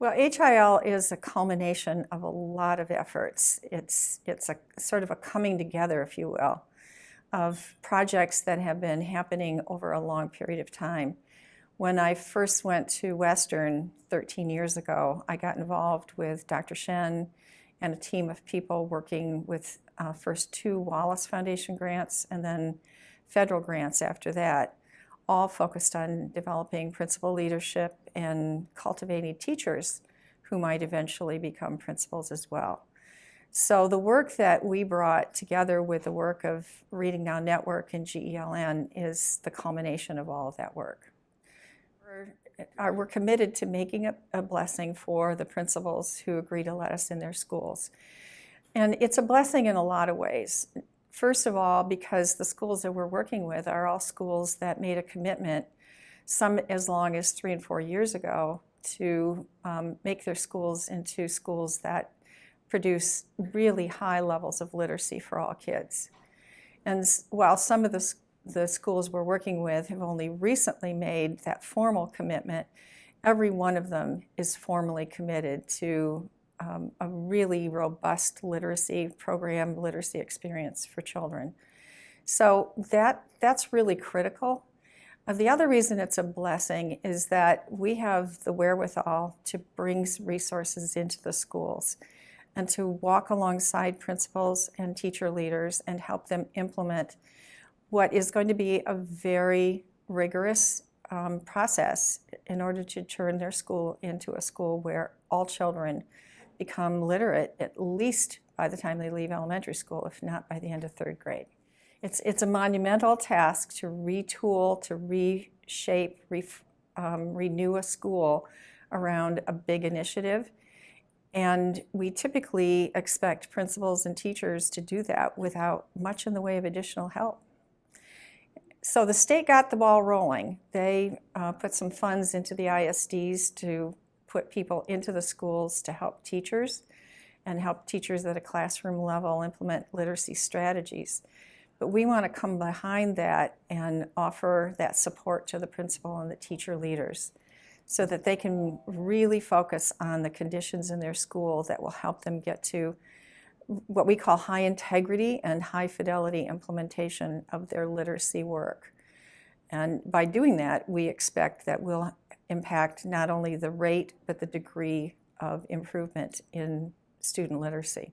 Well, HIL is a culmination of a lot of efforts. It's a sort of a coming together, if you will, of projects that have been happening over a long period of time. When I first went to Western 13 years ago, I got involved with Dr. Shen and a team of people working with first 2 Wallace Foundation grants and then federal grants after that, all focused on developing principal leadership and cultivating teachers who might eventually become principals as well. So the work that we brought together with the work of Reading Now Network and GELN is the culmination of all of that work. We're committed to making it a blessing for the principals who agree to let us in their schools. And it's a blessing in a lot of ways. First of all, because the schools that we're working with are all schools that made a commitment, some as long as 3 and 4 years ago, to make their schools into schools that produce really high levels of literacy for all kids. And while some of the schools we're working with have only recently made that formal commitment, every one of them is formally committed to a really robust literacy program, literacy experience for children. So that's really critical. The other reason it's a blessing is that we have the wherewithal to bring resources into the schools and to walk alongside principals and teacher leaders and help them implement what is going to be a very rigorous process in order to turn their school into a school where all children become literate at least by the time they leave elementary school, if not by the end of 3rd grade. It's a monumental task to retool, to reshape, renew a school around a big initiative. And we typically expect principals and teachers to do that without much in the way of additional help. So the state got the ball rolling. They put some funds into the ISDs to put people into the schools to help teachers and help teachers at a classroom level implement literacy strategies. But we want to come behind that and offer that support to the principal and the teacher leaders so that they can really focus on the conditions in their school that will help them get to what we call high integrity and high fidelity implementation of their literacy work. And by doing that, we expect that we'll impact not only the rate, but the degree of improvement in student literacy.